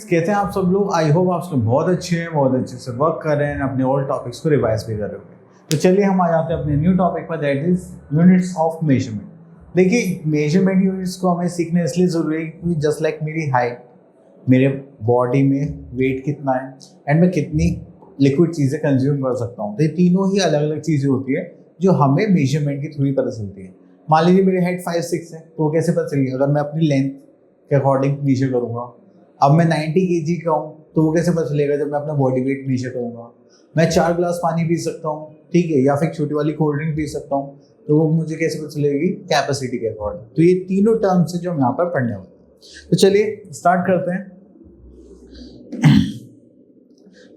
कैसे हैं आप सब लोग। आई होप आप सब बहुत अच्छे हैं, बहुत अच्छे से वर्क कर रहे हैं, अपने ओल्ड टॉपिक्स को रिवाइज भी कर रहे होंगे। तो चलिए हम आ जाते हैं अपने न्यू टॉपिक पर, that is units of measurement. देखिए मेजरमेंट यूनिट्स को हमें सीखना इसलिए ज़रूरी है क्योंकि जस्ट लाइक मेरी हाइट, मेरे बॉडी में वेट कितना है एंड मैं कितनी लिक्विड चीज़ें कंज्यूम कर सकता हूँ, तो ये तीनों ही अलग अलग चीज़ें होती है जो हमें मेजरमेंट के थ्रू ही पता चलती है। मान लीजिए मेरी हाइट 5'6" है, तो वो कैसे पता चलेगी? अगर मैं अपनी लेंथ के अकॉर्डिंग मेजर करूँगा। अब मैं 90 kg का हूँ, तो वो कैसे पता चलेगा? जब मैं अपना बॉडी वेट मेजर करूँगा। मैं 4 ग्लास पानी पी सकता हूँ, ठीक है, या फिर छोटी वाली कोल्ड ड्रिंक पी सकता हूँ, तो वो मुझे कैसे पता चलेगी? कैपेसिटी के अकॉर्डिंग। तो ये तीनों टर्म्स है जो हम यहाँ पर पढ़ने वाले हैं। तो चलिए स्टार्ट करते हैं।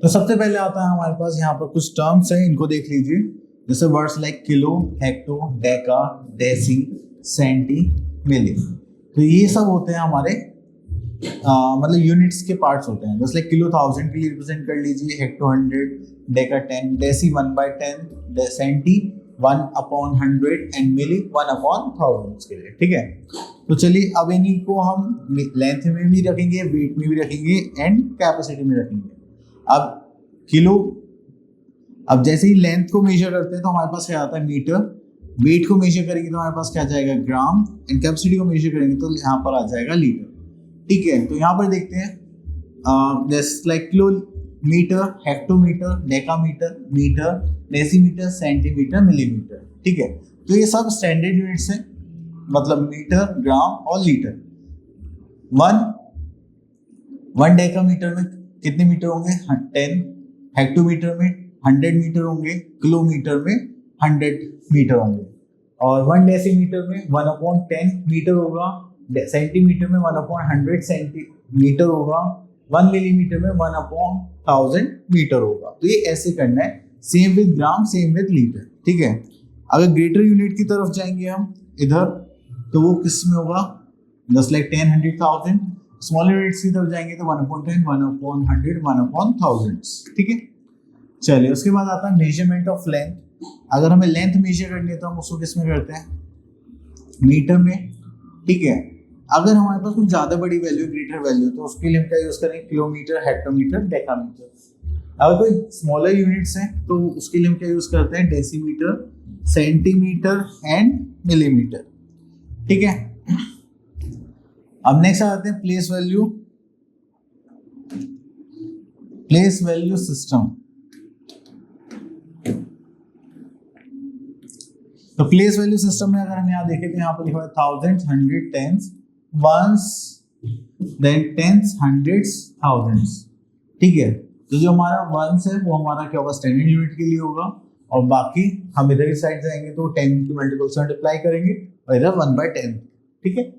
तो सबसे पहले आता है हमारे पास यहाँ पर कुछ टर्म्स हैं, इनको देख लीजिए। जैसे words like kilo, hecto, deca, deci, centi, milli. तो ये सब होते हैं हमारे मतलब यूनिट्स के पार्ट्स होते हैं। जैसे किलो 1000 के लिए रिप्रेजेंट कर लीजिए, hecto 100, deca 10, deci 1/10, centi 1/100 and milli 1/1000 के लिए, ठीक है। तो चलिए अब इन्हीं को हम लेंथ में भी रखेंगे, वेट में भी रखेंगे एंड कैपेसिटी में रखेंगे। अब किलो, अब जैसे ही लेंथ को मेजर करते हैं तो हमारे पास क्या आता है? मीटर। वेट को मेजर करेंगे तो हमारे पास क्या जाएगा? ग्राम। एंड कैपेसिटी को मेजर करेंगे तो यहाँ पर आ जाएगा लीटर, ठीक है। तो यहाँ पर देखते हैं जैसे like kilometre, hectometre, decametre, metre, decimetre, centimetre, millimetre, ठीक है। तो ये सब स्टैंडर्ड यूनिट्स हैं, मतलब मीटर, ग्राम और लीटर। वन डेकामीटर में कितने मीटर होंगे? 10। हेक्टोमीटर में 100 मीटर होंगे, किलोमीटर में 100 मीटर होंगे, और 1 डेसीमीटर में 1/10 मीटर होगा, सेंटीमीटर में 1/100 सेंटीमीटर होगा, 1 मिलीमीटर में 1/1000 मीटर होगा। तो ये ऐसे करना है, same with gram, same with litre, ठीक है। अगर ग्रेटर यूनिट की तरफ जाएंगे हम इधर, तो वो किस में होगा? Just like 10, 100, 1000। स्मॉलर यूनिट्स की तरफ जाएंगे तो 1/10, 1/100, 1/1000, ठीक है। चलिए उसके बाद आता है मेजरमेंट ऑफ लेंथ। अगर हमें लेंथ मेजर करनी है तो हम उसको किस में करते हैं? मीटर में, ठीक है। अगर हमारे पास कुछ ज़्यादा बड़ी वैल्यू, ग्रेटर वैल्यू, तो उसके लिए हम क्या यूज़ करेंगे? Kilometre, hectometre, decametre. अगर कोई स्मॉलर यूनिट्स हैं तो उसके लिए हम क्या यूज़ करते हैं? डेसीमीटर, सेंटीमीटर एंड मिलीमीटर, ठीक है। अब नेक्स्ट आते हैं place value, place value system. तो प्लेस वैल्यू सिस्टम में अगर हम यहाँ देखें तो यहाँ पर लिखा है thousands, hundred, tens, ones, then tens, hundreds, thousands, ठीक है। तो जो हमारा वंस है वो हमारा क्या होगा? स्टैंडर्ड यूनिट के लिए होगा, और बाकी हम इधर की साइड जाएंगे तो 10 के मल्टीपल से मल्टीप्लाई करेंगे और इधर 1/10, ठीक है।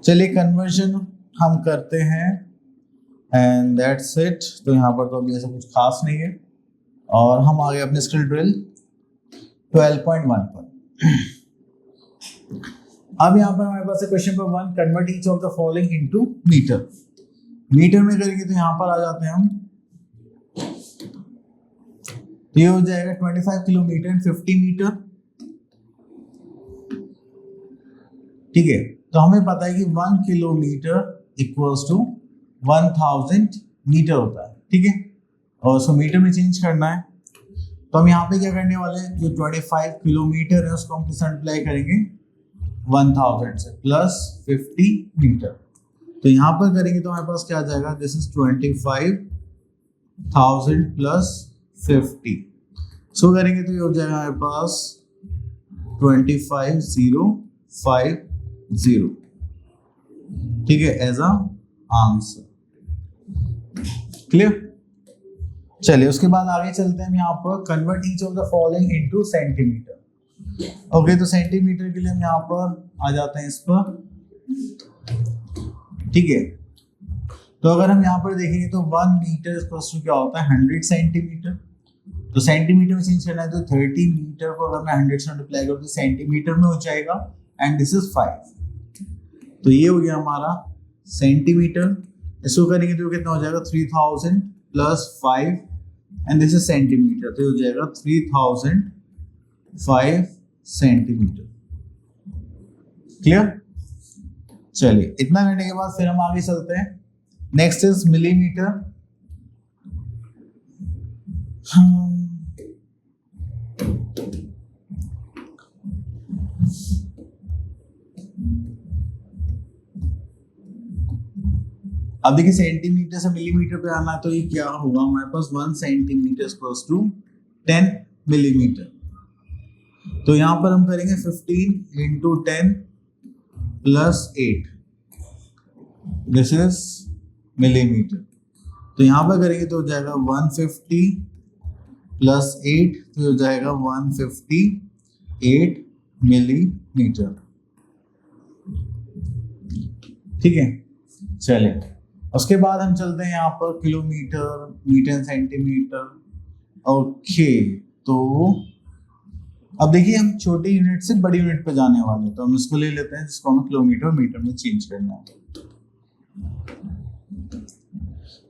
चलिए कन्वर्जन हम करते हैं एंड दैट्स इट। तो यहाँ पर तो अभी ऐसा कुछ खास नहीं है, और हम आगे अपने स्किल ड्रिल 12.1 पर। अब यहाँ पर हमारे पास है question number 1, convert each of the following into metre. Metre में करेंगे तो यहाँ पर आ जाते हैं हम, तो ये हो जाएगा 25 किलोमीटर एंड 50 मीटर, ठीक है। तो हमें पता है कि 1 किलोमीटर इक्वल्स टू 1000 मीटर होता है, ठीक है। और उसको मीटर में चेंज करना है, तो हम यहाँ पे क्या करने वाले हैं? जो 25 किलोमीटर है उसको हम किस मल्टीप्लाई करेंगे? 1000 से, प्लस 50 मीटर। तो यहाँ पर करेंगे तो हमारे पास क्या आ जाएगा? This is 25,000 plus 50। सो करेंगे तो ये हो जाएगा हमारे पास 25,050, ठीक है, एज अ आंसर। क्लियर? चलिए उसके बाद आगे चलते हैं। यहाँ पर convert each of the following into centimetre. Okay, तो सेंटीमीटर के लिए हम यहाँ पर आ जाते हैं इस पर, ठीक है। तो अगर हम यहाँ पर देखेंगे तो 1 मीटर इक्वल्स टू क्या होता है? 100 सेंटीमीटर। तो सेंटीमीटर में चेंज करना है तो 30 मीटर को अगर मैं 100 से मल्टीप्लाई करूँ तो सेंटीमीटर में हो जाएगा, एंड दिस इज 5। तो ये हो गया हमारा सेंटीमीटर। इसको करेंगे तो कितना हो जाएगा? 3000 plus 5 and this is centimetre, तो हो जाएगा 3005 सेंटीमीटर। क्लियर? चलिए इतना करने के बाद फिर हम आगे चलते हैं नेक्स्ट इज मिलीमीटर। अब देखिए सेंटीमीटर से मिलीमीटर पे आना है तो ये क्या होगा हमारे पास 1 सेंटीमीटर इक्वल्स टू 10 मिलीमीटर। तो यहां पर हम करेंगे 15 into 10 plus 8, this is millimetre. तो यहां पर करेंगे तो हो जाएगा 150 प्लस 8 तो हो जाएगा 158 मिलीमीटर। ठीक है, चलिए उसके बाद हम चलते हैं यहाँ पर किलोमीटर, मीटर, सेंटीमीटर। ओके, तो अब देखिए हम छोटे यूनिट से बड़ी यूनिट पे जाने वाले हैं, तो हम इसको ले लेते हैं जिसको हमें किलोमीटर मीटर में चेंज करना है।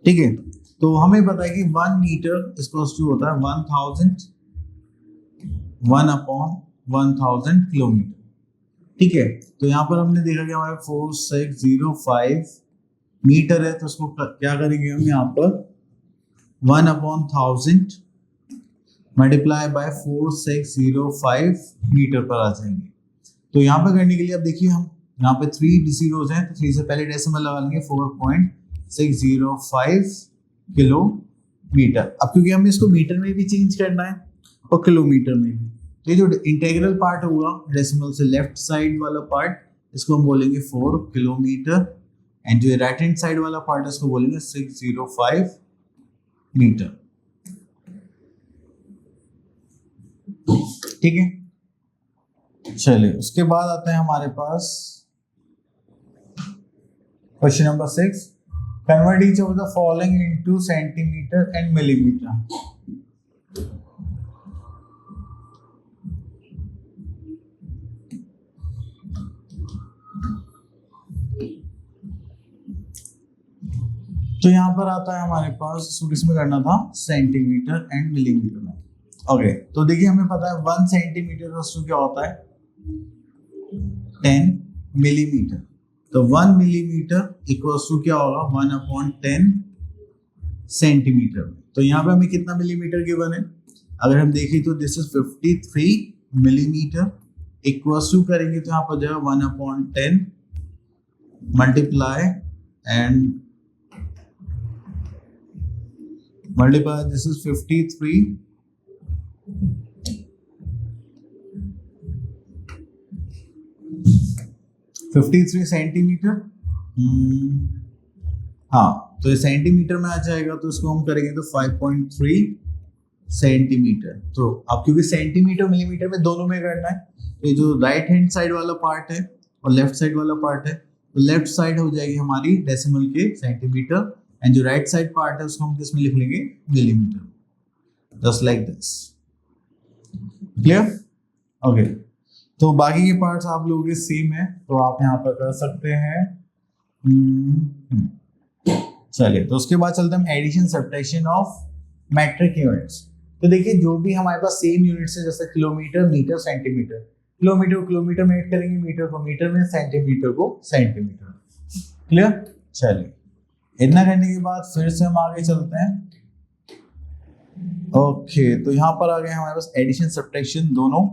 ठीक है, तो हमें पता है कि 1 मीटर इक्वल्स टू होता है 1000 1/1000 किलोमीटर। ठीक है, तो यहाँ पर हमने देखा कि हमारे 4605 मीटर है, तो उसको क्या करेंगे हम यहाँ पर 1/1000 मल्टीप्लाई बाय 4605 मीटर पर आ जाएंगे। तो यहाँ पर करने के लिए अब देखिए हम यहाँ पे 3 जीरोस हैं, तो 3 से पहले डेसिमल लगा लेंगे 4.605 किलोमीटर। अब क्योंकि हमें इसको मीटर में भी चेंज करना है और किलोमीटर में भी, तो ये जो इंटीग्रल पार्ट होगा डेसिमल से लेफ्ट साइड वाला पार्ट, इसको हम बोलेंगे 4 किलोमीटर, एंड जो राइट हैंड साइड वाला पार्ट है इसको बोलेंगे 605 मीटर। ठीक है, चलिए उसके बाद आते हैं हमारे पास question number 6, convert each of the following into centimetre and millimetre. तो यहां पर आता है हमारे पास, इसको किसमें करना था, सेंटीमीटर एंड मिलीमीटर में। ओके, तो देखिए हमें पता है 1 सेंटीमीटर क्या होता है 10 मिलीमीटर। तो 1 मिलीमीटर इक्वल्स टू क्या होगा 1/10 सेंटीमीटर। तो यहाँ पे हमें कितना मिलीमीटर गिवन है, अगर हम देखें तो this is 53 millimetre. Equals to करेंगे तो यहाँ पर जो है 1/10 multiply and multiply, this is 53 centimetre. हाँ, तो ये सेंटीमीटर में आ जाएगा, तो इसको हम करेंगे तो 5.3 सेंटीमीटर। तो अब क्योंकि सेंटीमीटर मिलीमीटर में दोनों में करना है, तो ये जो राइट हैंड साइड वाला पार्ट है और लेफ्ट साइड वाला पार्ट है, तो लेफ्ट साइड हो जाएगी हमारी डेसिमल के सेंटीमीटर, एंड जो राइट साइड पार्ट है उसको हम किस में लिख लेंगे, millimetre, just like this. Clear? Okay, तो बाकी के पार्ट्स आप लोगों के सेम है, तो आप यहाँ पर कर सकते हैं। चलिए, तो उसके बाद चलते हैं addition subtraction of metric units. तो देखिए जो भी हमारे पास सेम यूनिट्स है, जैसे किलोमीटर, मीटर, सेंटीमीटर, किलोमीटर को किलोमीटर में ऐड करेंगे, मीटर को मीटर में, सेंटीमीटर को सेंटीमीटर। क्लियर? चलिए, इतना करने के बाद फिर से हम आगे चलते हैं। ओके, तो यहाँ पर आ गए हमारे पास एडिशन सब्ट्रैक्शन दोनों।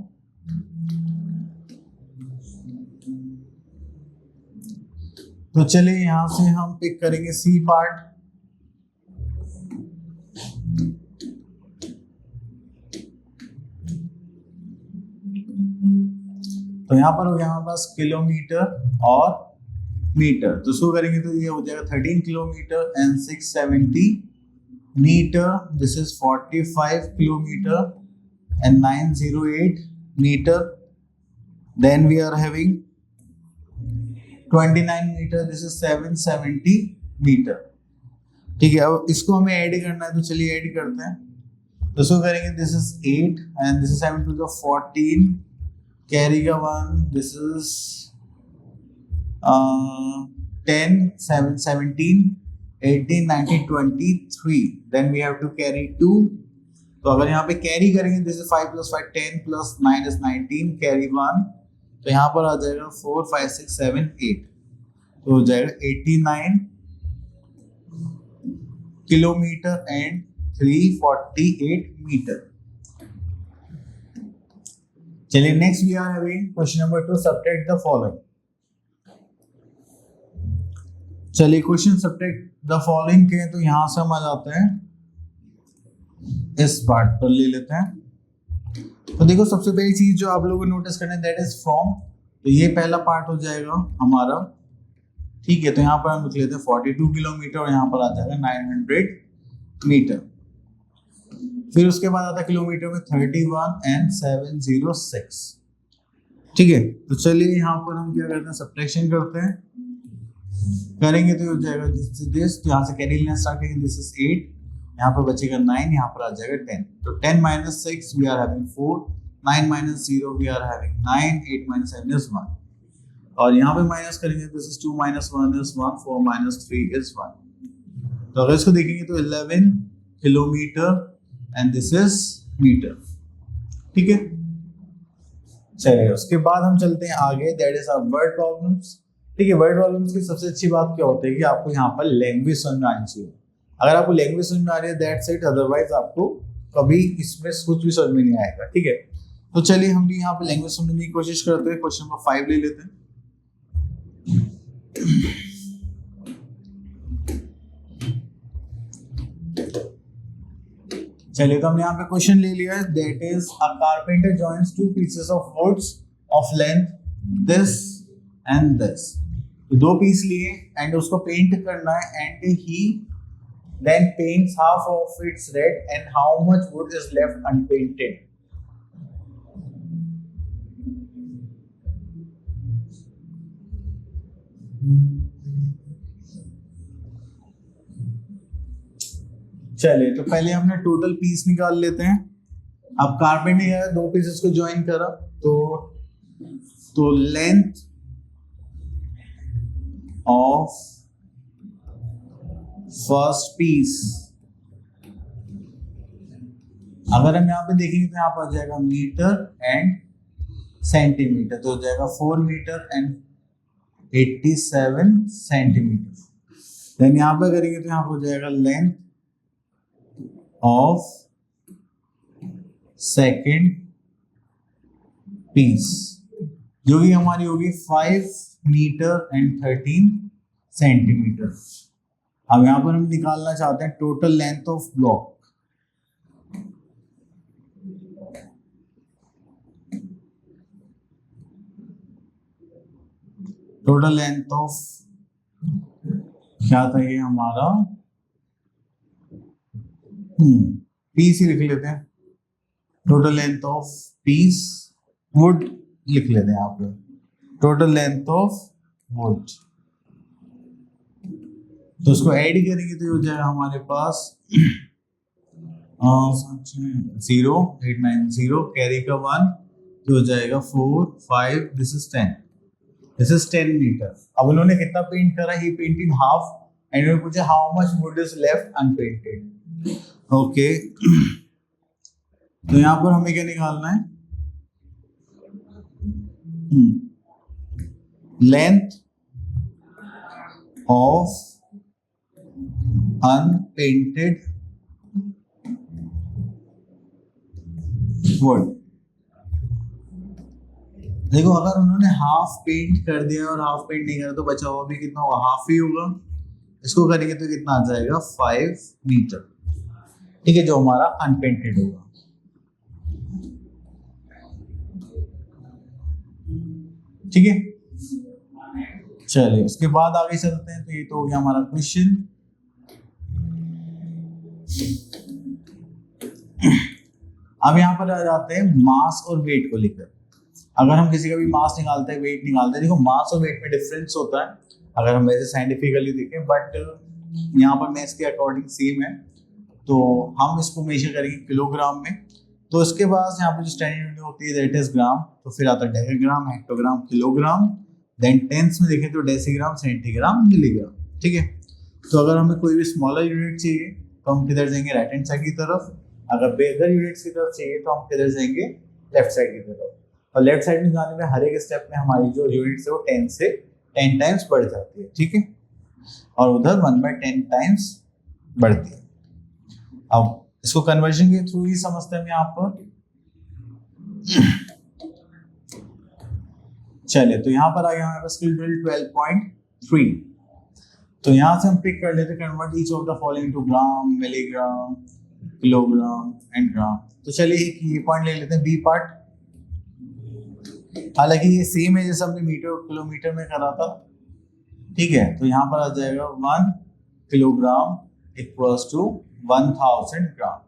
तो चलिए यहां से हम पिक करेंगे सी पार्ट। तो यहां पर हो गया हमारे पास किलोमीटर और मीटर, तो इसको करेंगे तो ये हो जाएगा 13 kilometre and 670 metre, this is 45 kilometre and 908 metre. Then we are having 29 metre, this is 770 metre. ठीक है, अब इसको हमें ऐड करना है, तो चलिए ऐड करते हैं। तो इसको करेंगे, this is 8 and this is 7 to the 14, carry का 1, this is 10, 7, 17, 18, 19, 23, then we have to carry 2। तो अगर यहाँ पे कैरी करेंगे, दिस इज 5 + 5 10 + 9 is 19, कैरी 1, तो यहाँ पर आ जाएगा 4, 5, 6, 7, 8, तो हो जाएगा 89 किलोमीटर एंड 348 मीटर। चलिए next we are having question number 2, subtract the following. चलिए क्वेश्चन सब्ट्रैक्ट द फॉलोइंग के, तो यहां से हम आ जाते हैं इस पार्ट पर ले लेते हैं। तो देखो सबसे पहली चीज जो आप लोगों को नोटिस करना है दैट इज फ्रॉम, तो ये पहला पार्ट हो जाएगा हमारा, ठीक है। तो यहाँ पर हम लिख लेते हैं 42 किलोमीटर और यहाँ पर आ जाएगा 900 मीटर। फिर उसके बाद आता है किलोमीटर में 31 and 706, ठीक है। तो चलिए यहाँ पर हम क्या करते हैं, सब्ट्रैक्शन करते हैं, करेंगे तो हो जाएगा दिस, तो यहाँ से कैरी लेना स्टार्ट करेंगे, दिस इज 8, यहाँ पर बचेगा 9, यहाँ पर आ जाएगा 10। तो 10 minus 6 we are having 4, 9 minus 0 we are having 9, 8 minus 7 is 1, और यहाँ पे माइनस करेंगे, this is 2 minus 1 is 1, 4 minus 3 is 1। तो अगर इसको देखेंगे तो 11 kilometre and this is metre, ठीक है। चलिए उसके बाद हम चलते हैं आगे, that is our word problems, ठीक है। वर्ड प्रॉब्लम्स की सबसे अच्छी बात क्या होती है कि आपको यहाँ पर लैंग्वेज समझ में आनी चाहिए। अगर आपको लैंग्वेज समझ में आ रही है दैट्स इट, अदरवाइज आपको कभी इसमें कुछ भी समझ में नहीं आएगा, ठीक है। तो चलिए हम भी यहाँ पे लैंग्वेज समझने की कोशिश करते हैं। क्वेश्चन नंबर 5 ले लेते हैं। चलिए तो हमने यहाँ पे क्वेश्चन ले लिया है, that is a carpenter joins two pieces of woods of length this and this. दो पीस लिए एंड उसको पेंट करना है and he then paints half of its red and how much wood is left unpainted. चलिए तो पहले हमने total piece निकाल लेते हैं। अब कारपेंटर किया है, दो पीसेस को ज्वाइन करा, तो लेंथ ऑफ फर्स्ट पीस, अगर हम यहाँ पे देखेंगे तो यहाँ पर आ जाएगा मीटर एंड सेंटीमीटर, तो हो जाएगा 4 मीटर एंड 87 सेंटीमीटर। देन यहाँ पे करेंगे तो यहाँ पर हो जाएगा लेंथ ऑफ सेकेंड पीस, जो कि हमारी होगी 5 मीटर एंड 13 सेंटीमीटर। अब यहां पर हम निकालना चाहते हैं total length of block. Total length of क्या था ये हमारा, पीस ही लिख लेते हैं। Total length of peace would लिख लेते हैं यहाँ पे, टोटल लेंथ ऑफ वुड। तो उसको ऐड करेंगे तो हो जाएगा हमारे पास 0890 कैरी का 1, तो हो जाएगा 4 5, this is 10, this is 10 metre. अब उन्होंने कितना पेंट करा, ही पेंटेड हाफ एंड उन्होंने पूछा how much wood is left unpainted. Okay तो यहां पर हमें क्या निकालना है, लेंथ ऑफ अनपेंटेड वुड। देखो अगर उन्होंने हाफ पेंट कर दिया और हाफ पेंट नहीं करा तो बचा हुआ भी कितना होगा, हाफ ही होगा। इसको करेंगे तो कितना आ जाएगा 5 मीटर, ठीक है, जो हमारा अनपेंटेड होगा। ठीक है, चलिए उसके बाद आगे चलते हैं। तो ये तो हो गया हमारा क्वेश्चन। अब यहाँ पर आ जाते हैं मास और वेट को लेकर। अगर हम किसी का भी मास निकालते हैं, वेट निकालते हैं, देखो मास और वेट में डिफरेंस होता है अगर हम वैसे साइंटिफिकली देखें, बट यहाँ पर मैथ्स के अकॉर्डिंग सेम है। तो हम इसको मेजर करेंगे किलोग्राम में। तो इसके बाद यहाँ पर जो स्टैंडर्ड यूनिट होती है दैट इज ग्राम, तो फिर आता है decigram, hectogram, kilogram, then tens में देखें तो डेसीग्राम, सेंटीग्राम, मिलीग्राम। ठीक है, तो अगर हमें कोई भी स्मॉलर यूनिट चाहिए तो हम किधर जाएंगे, राइट हैंड साइड की तरफ। अगर बेगर यूनिट्स की तरफ चाहिए तो हम किधर जाएंगे, लेफ्ट साइड की तरफ। और लेफ्ट साइड में जाने में हर एक स्टेप में हमारी जो यूनिट्स है वो 10 से 10 टाइम्स बढ़ जाती है। ठीक है, और उधर 1/10 टाइम्स बढ़ती है। अब इसको कन्वर्जन के थ्रू ही समझते हैं यहाँ पर। चलिए, तो यहाँ पर आ गया हमारे पास 12.3। तो यहाँ से हम पिक कर लेते convert each of the following to gram, milligram, kilogram and gram. तो चलिए एक ये पॉइंट ले लेते हैं, बी पार्ट। हालांकि ये सेम है जैसे हमने मीटर और किलोमीटर में करा था, ठीक है। तो यहाँ पर आ जाएगा 1 किलोग्राम इक्वल्स टू 1000 ग्राम।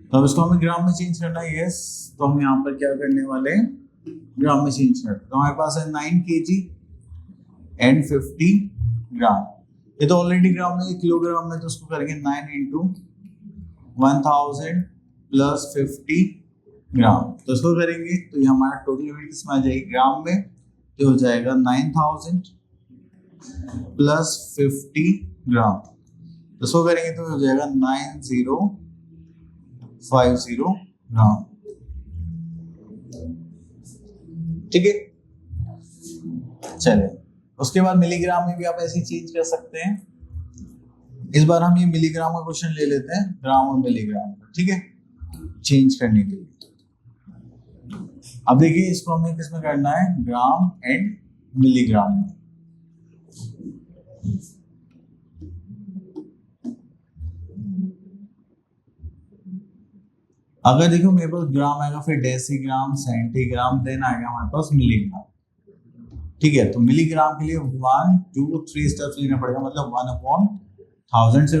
तो अब इसको हमें ग्राम में चेंज करना है, यस। तो हम यहाँ पर क्या करने वाले हैं, ग्राम में चेंज करते हैं। तो हमारे पास है 9 kg एंड 50 ग्राम। ये तो ऑलरेडी ग्राम में, किलोग्राम में, तो उसको करेंगे 9 इंटू 1000 प्लस 50 ग्राम। तो इसको करेंगे तो ये हमारा टोटल यूनिट इसमें आ जाएगी ग्राम में, तो हो जाएगा 9000 प्लस 50 ग्राम। तो इसको करेंगे तो हो जाएगा 9050 ग्राम, ठीक है। चलिए, उसके बाद मिलीग्राम में भी आप ऐसे चेंज कर सकते हैं। इस बार हम ये मिलीग्राम का क्वेश्चन ले लेते हैं, ग्राम और मिलीग्राम का, ठीक है, चेंज करने के लिए। अब देखिए इसको हमें किसमें करना है, ग्राम एंड मिलीग्राम में। अगर देखो मेरे पास ग्राम आएगा, फिर डेसीग्राम, सेंटीग्राम, देन आएगा हमारे पास मिलीग्राम, ठीक है। तो मिलीग्राम के लिए 1 2 3 स्टेप्स लेना पड़ेगा, मतलब 1/1000 से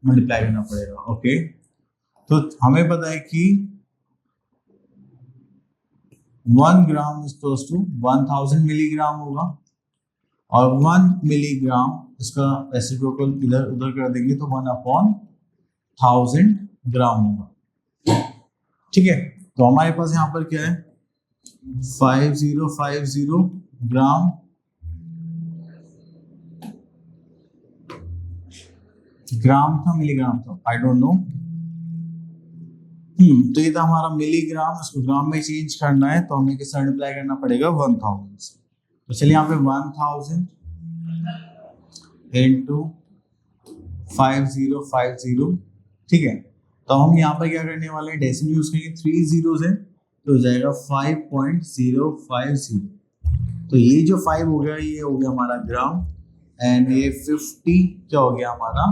मल्टीप्लाई करना पड़ेगा, ओके। तो हमें पता है कि 1 gram is close to 1000 milligram होगा, और 1 मिलीग्राम इसका रेसिप्रोकल इधर उधर कर देंगे तो 1/1000 ग्राम होगा, ठीक है। तो हमारे पास यहाँ पर क्या है, 5050 ग्राम था, मिलीग्राम था, आई डोंट नो। तो ये था हमारा मिलीग्राम, इसको ग्राम में चेंज करना है तो हमें किससे मल्टीप्लाई करना पड़ेगा, 1000 से। तो चलिए यहाँ पे 1000 इंटू 5050, ठीक है। तो हम यहाँ पर क्या करने वाले हैं, डेसिमल यूज करेंगे, 3 zeros है तो हो जाएगा 5.050। तो ये जो 5 हो गया, ये हो गया हमारा ग्राम, एंड ये 50 क्या हो गया हमारा,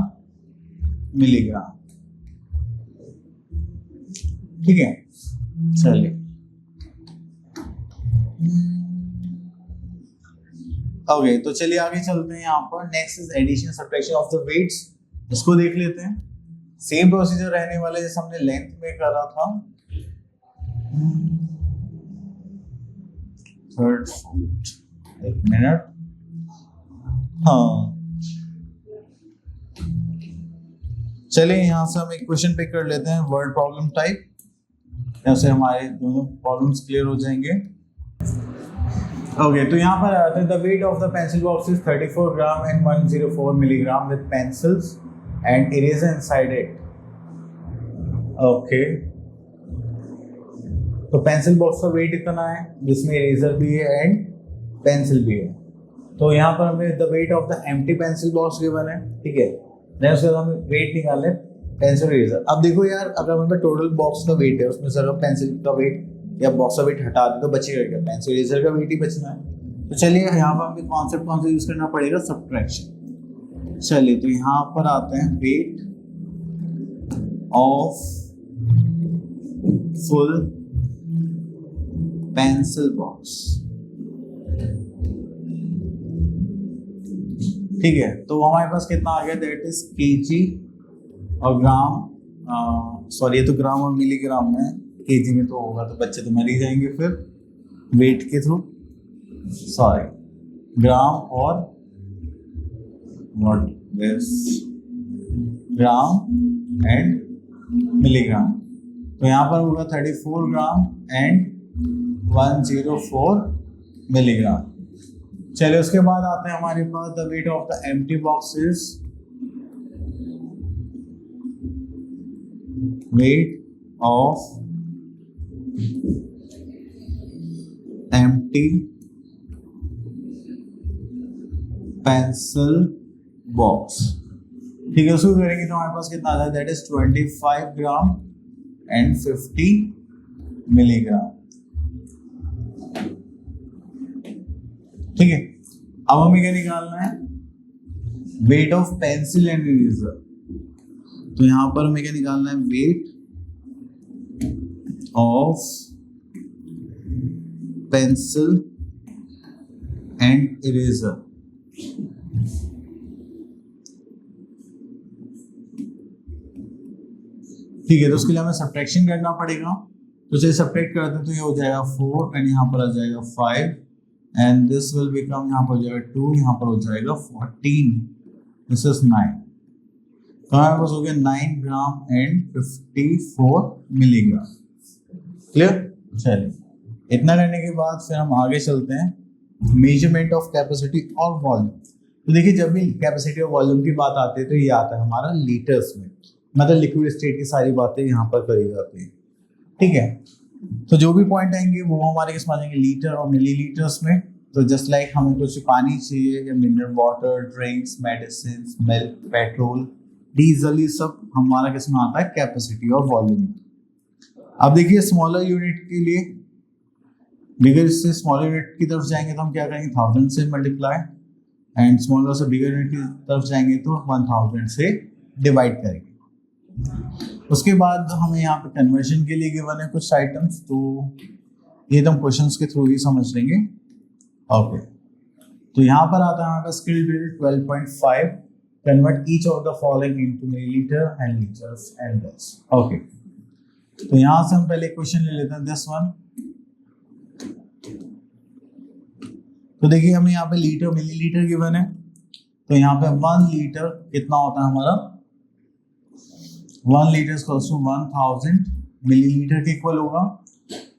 मिलीग्राम, ठीक है। चलिए, ओके, तो चलिए आगे चलते हैं। यहाँ पर next is addition subtraction of the weights, इसको देख लेते हैं। सेम प्रोसीजर रहने वाला जैसे हमने लेंथ में करा था। थर्ड फुट, एक मिनट, हाँ। चलिए यहाँ से हम एक क्वेश्चन पिक कर लेते हैं, वर्ड प्रॉब्लम टाइप, ऐसे हमारे दोनों प्रॉब्लम्स क्लियर हो जाएंगे। ओके, तो यहाँ पर आते हैं, the weight of the pencil box is 34 gram and 104 milligram with pencils and eraser inside it, okay. तो पेंसिल बॉक्स का वेट इतना है जिसमें इरेजर भी है एंड पेंसिल भी है। तो यहाँ पर हमें the weight of the empty pencil box given है, ठीक है। देन उसके बाद हमें वेट निकालना है पेंसिल इरेजर। अब देखो यार, अगर हमें टोटल बॉक्स का वेट है, उसमें से अगर पेंसिल का वेट या बॉक्स का वेट हटा दे तो बचेगा क्या, पेंसिल इरेजर का वेट ही बचना है। तो चलिए यहाँ पर हमें कॉन्सेप्ट कौन सा यूज करना पड़ेगा, सब्ट्रैक्शन। चलिए, तो यहाँ पर आते हैं, weight of full pencil box, ठीक है। तो हमारे पास कितना आ गया, दैट इज केजी और ग्राम, सॉरी ये तो ग्राम और मिलीग्राम में, केजी में तो होगा तो बच्चे तो मर ही जाएंगे फिर वेट के थ्रू, सॉरी ग्राम और what this, gram and milligram. तो यहाँ पर होगा 34 ग्राम एंड 104 मिलीग्राम। चलिए, उसके बाद आते हैं हमारे पास the weight of the empty boxes, weight of empty pencil box, ठीक है, उसको करेंगे तो हमारे पास कितना आता है, that is 25 gram and 50 milligram. ठीक है, अब हमें क्या निकालना है, weight of pencil and eraser. तो यहां पर हमें क्या निकालना है, weight of pencil and eraser. ठीक है, तो उसके लिए हमें सब्ट्रैक्शन करना पड़ेगा। तो चलिए सब्ट्रैक्ट करते हैं, तो ये हो जाएगा 4 एंड यहाँ पर आ जाएगा 5 एंड दिस विल बिकम, यहाँ पर हो जाएगा 2, यहाँ पर हो जाएगा 14, दिस इज 9। तो हमारे पास हो गया 9 ग्राम एंड 54 मिलीग्राम। क्लियर? चलिए इतना करने के बाद फिर हम आगे चलते हैं, मेजरमेंट ऑफ कैपेसिटी और वॉल्यूम। तो देखिए जब भी कैपेसिटी और वॉल्यूम की बात आती है तो ये आता है हमारा लीटर्स में, मतलब लिक्विड स्टेट की सारी बातें यहाँ पर करी जाती है। ठीक है, तो जो भी पॉइंट आएंगे वो हमारे किस में आ जाएंगे, लीटर और मिलीलीटर्स में। तो जस्ट लाइक हमें कुछ पानी चाहिए या mineral water, drinks, medicine, milk, petrol, diesel, ये सब हमारा किस में आता है, कैपेसिटी और वॉल्यूम। अब देखिए स्मॉलर यूनिट के लिए, बिगर से स्मॉलर यूनिट की तरफ जाएंगे तो हम क्या करेंगे, 1000 से मल्टीप्लाई, एंड स्मॉलर से बिगर यूनिट की तरफ जाएंगे तो 1000 से डिवाइड करेंगे। उसके बाद हमें यहाँ पे कन्वर्जन के लिए गिवन है कुछ आइटम्स, तो ये तो हम क्वेश्चंस के थ्रू ही समझ लेंगे। ओके, तो यहाँ पर आता है हमारे पास skill drill 12.5, convert each of the following into millilitre and litres and this. Okay, तो यहाँ से हम पहले क्वेश्चन ले लेते हैं, दिस वन। तो देखिए हमें यहाँ पे लीटर मिलीलीटर गिवन है, तो यहाँ पे 1 लीटर कितना होता है हमारा, 1 लीटर इक्वल्स टू 1000 मिलीलीटर के इक्वल होगा।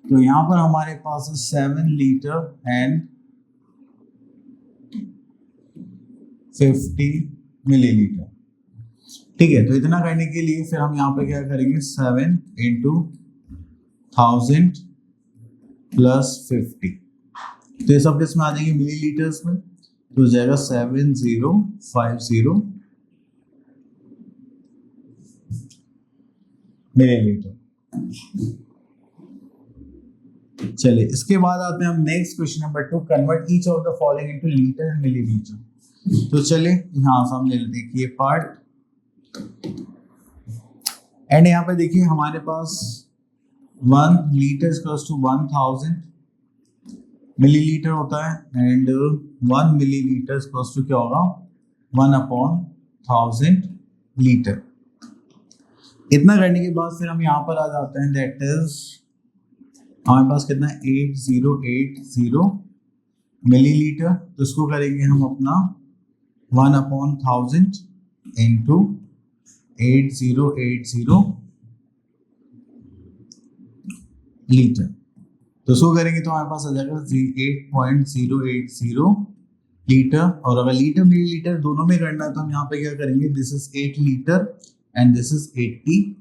तो यहाँ पर हमारे पास 7 लीटर एंड 50 मिलीलीटर। ठीक है, तो इतना करने के लिए फिर हम यहाँ पे क्या करेंगे, 7 इंटू 1000 प्लस 50, तो ये सब किसमें आ जाएंगे, मिलीलीटर्स में। तो हो जाएगा 7050 मिलीलीटर। चलिए इसके बाद आते हैं हम next question number 2, convert each of the following into litre and millilitre. तो चलिए यहाँ से हम ले लेते हैं ये पार्ट, एंड यहाँ पे देखिए हमारे पास 1 लीटर इक्वल्स टू 1000 मिलीलीटर होता है, एंड 1 मिलीलीटर इक्वल्स टू क्या होगा, 1/1000 लीटर। इतना करने के बाद फिर हम यहाँ पर आ जाते हैं, दैट इज हमारे पास कितना है, 8080 मिलीलीटर। तो इसको करेंगे हम अपना 1/1000 इंटू 8080 लीटर। तो इसको करेंगे तो हमारे पास आ जाएगा 8.080 लीटर। और अगर लीटर मिलीलीटर दोनों में करना है तो हम यहाँ पे क्या करेंगे, this is 8 litre and this is 80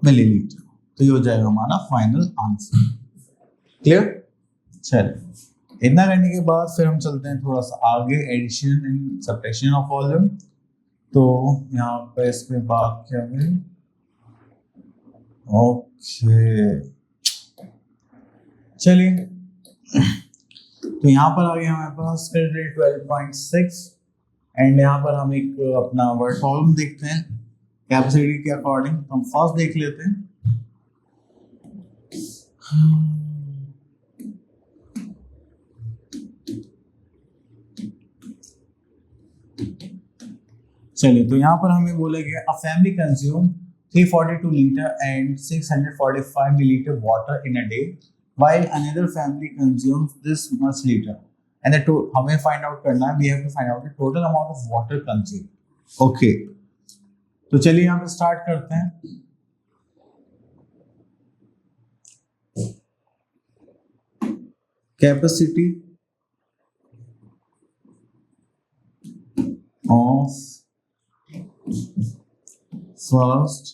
millilitre. तो ये हो जाएगा हमारा फाइनल आंसर। क्लियर? चलिए इतना करने के बाद फिर हम चलते हैं थोड़ा सा आगे, addition and subtraction of volume. तो यहाँ पे इसमें बात क्या है, ओके चलिए, तो यहाँ पर आ गया हमारे पास 12.6, एंड यहाँ पर हम एक अपना वर्ड प्रॉब्लम देखते हैं कैपेसिटी के अकॉर्डिंग। हम फर्स्ट देख लेते हैं, चलिए तो यहाँ पर हमें बोला गया a family consume 342 litre and 645 millilitre water in a day while another family consumes this much liter and the हमें फाइंड आउट करना है, we have to find out the total amount of water consumed. Okay, तो चलिए यहाँ पे start करते हैं। Capacity of first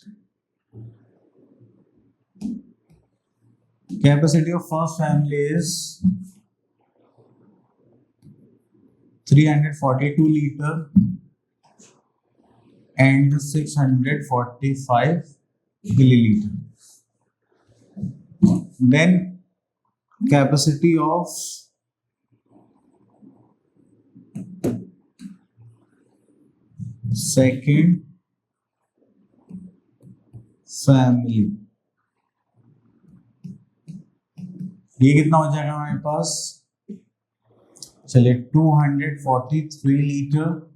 capacity of first family is 342 liter and 645 milliliter. Then capacity of second family, ये कितना हो जाएगा हमारे पास? चलिए 243 litre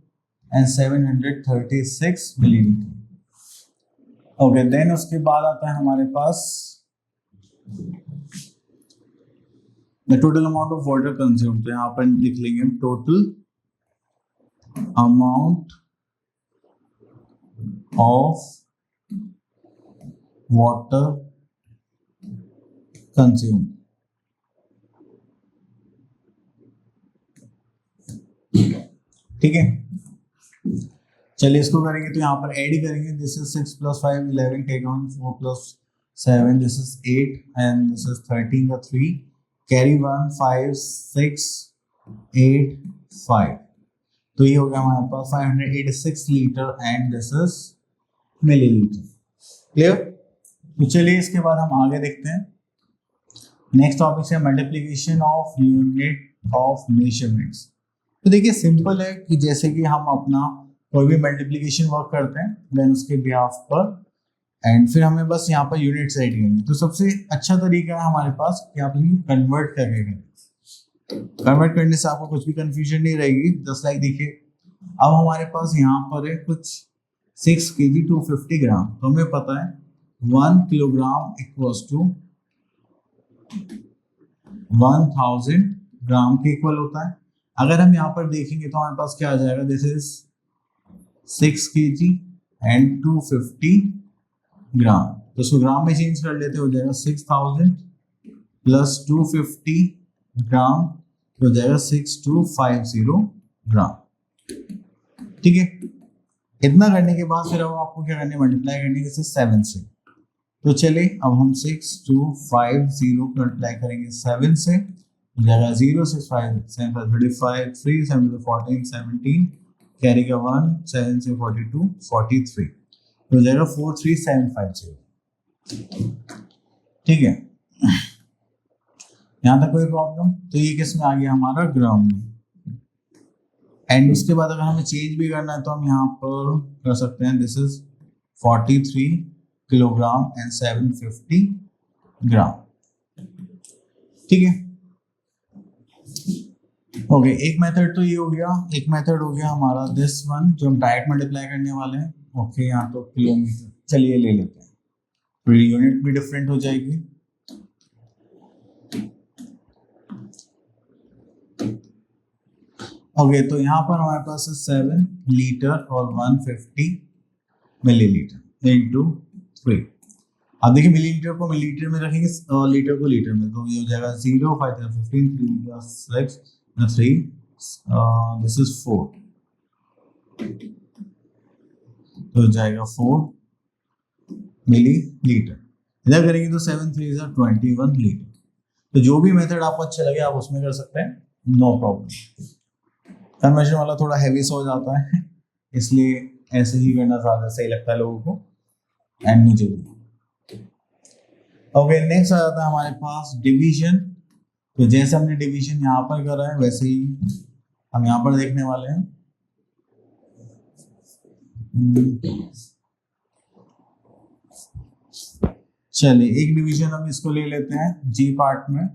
and 736 millilitre. Okay, then उसके बाद आता है हमारे पास the total amount of water consume. तो यहाँ पर लिख लेंगे total amount of water consume. ठीक है, चलिए इसको करेंगे तो यहाँ पर ऐड करेंगे. This is 6 + 5 11, take on 4 + 7, this is 8 and this is 13 का 3, कैरी 1 5 6 8 5. तो ये हो गया हमारे पास 586 litre and this is millilitre. Clear? तो चलिए इसके बाद हम आगे देखते हैं. नेक्स्ट टॉपिक से multiplication of unit of measurements. तो देखिए सिंपल है कि जैसे कि हम अपना कोई भी मल्टीप्लिकेशन वर्क करते हैं देन उसके बिहाफ पर एंड फिर हमें बस यहाँ पर यूनिट सेट करनी. तो सबसे अच्छा तरीका है हमारे पास कि आप कन्वर्ट करके करें. कन्वर्ट करने से आपको कुछ भी कंफ्यूजन नहीं रहेगी. जस्ट लाइक देखिए अब हमारे पास यहाँ पर है कुछ 6 kg 250 ग्राम. तो हमें पता है 1 किलोग्राम इक्वल्स टू 1000 ग्राम के इक्वल होता है. अगर हम यहाँ पर देखेंगे तो हमारे पास क्या आ जाएगा? दिस इज 6 kg एंड 250 ग्राम. तो इसको ग्राम में चेंज कर लेते हो जाएगा 6000 प्लस 250 ग्राम हो जाएगा 6250 ग्राम. ठीक है, इतना करने के बाद फिर अब आपको क्या करना है? मल्टीप्लाई करने के 7 से. तो चले अब हम 6250 को मल्टीप्लाई करेंगे 7 से हो जाएगा 0 6 5 7 5 35 3 7 14 17 कैरी का 1 7 से 42 43 हो जाएगा 43750. ठीक है, यहाँ तक कोई प्रॉब्लम? तो ये किस में आ गया? हमारा ग्राम में. एंड उसके बाद अगर हमें चेंज भी करना है तो हम यहाँ पर कर सकते हैं. दिस इज 43 किलोग्राम एंड 750 ग्राम. ठीक है, ओके. एक मेथड तो ये हो गया. एक मेथड हो गया हमारा दिस वन जो हम डायरेक्ट मल्टीप्लाई करने वाले हैं. ओके, यहाँ तो किलोमीटर चलिए ले लेते हैं. तो यूनिट भी डिफरेंट हो जाएगी. ओके, तो यहाँ पर हमारे पास है 7 लीटर और 150 मिलीलीटर इंटू 3. अब देखिए मिलीलीटर को मिलीलीटर में रखेंगे और लीटर को लीटर में. तो ये हो जाएगा 0 5 15 3 6 3 दिस इज 4. तो हो जाएगा 4 मिलीलीटर. इधर करेंगे तो 7 3 21 लीटर. तो जो भी मेथड आपको अच्छा लगे आप उसमें कर सकते हैं, नो प्रॉब्लम. कन्वर्जन वाला थोड़ा हैवी हो जाता है इसलिए ऐसे ही करना ज्यादा सही लगता है लोगों को एंड मुझे भी. ओके, नेक्स्ट आ जाता है हमारे पास डिवीजन. तो जैसे हमने डिवीजन यहाँ पर करा है वैसे ही हम यहाँ पर देखने वाले हैं. चलिए एक डिवीजन हम इसको ले लेते हैं जी पार्ट में.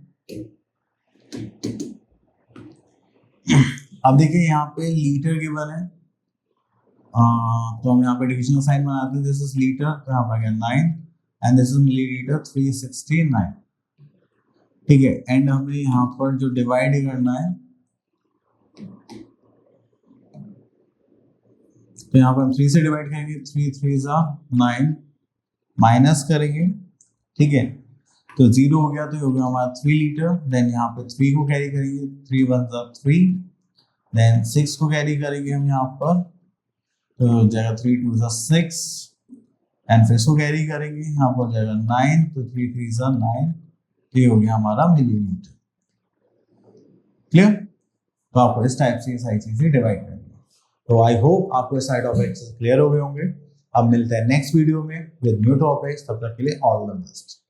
अब देखिए यहाँ पे लीटर गिवन है. तो हम यहाँ पे डिवीजन का साइन बनाते हैं. दिस इज लीटर तो यहाँ पर गया 9 एंड दिस इज मिलीलीटर 369. ठीक है, एंड हमें यहाँ पर जो डिवाइड करना है तो यहाँ पर हम 3 से डिवाइड करेंगे. 3 3 9 माइनस करेंगे. ठीक है, तो 0 हो गया तो ये हो गया हमारा 3 लीटर. देन यहाँ पे 3 को कैरी करेंगे. 3 1 3. देन 6 को कैरी करेंगे हम यहाँ पर तो हो जाएगा 3 2 6 एंड फिर इसको कैरी करेंगे यहाँ पर हो जाएगा 9. तो 3 3 9. तो ये हो गया हमारा मिलीलीटर. क्लियर? तो आपको इस टाइप से सारी चीजें डिवाइड करनी है. तो आई होप आपको सारे टॉपिक्स क्लियर हो गए होंगे। अब मिलते हैं नेक्स्ट वीडियो में विद न्यू टॉपिक्स, तब तक के लिए ऑल द बेस्ट।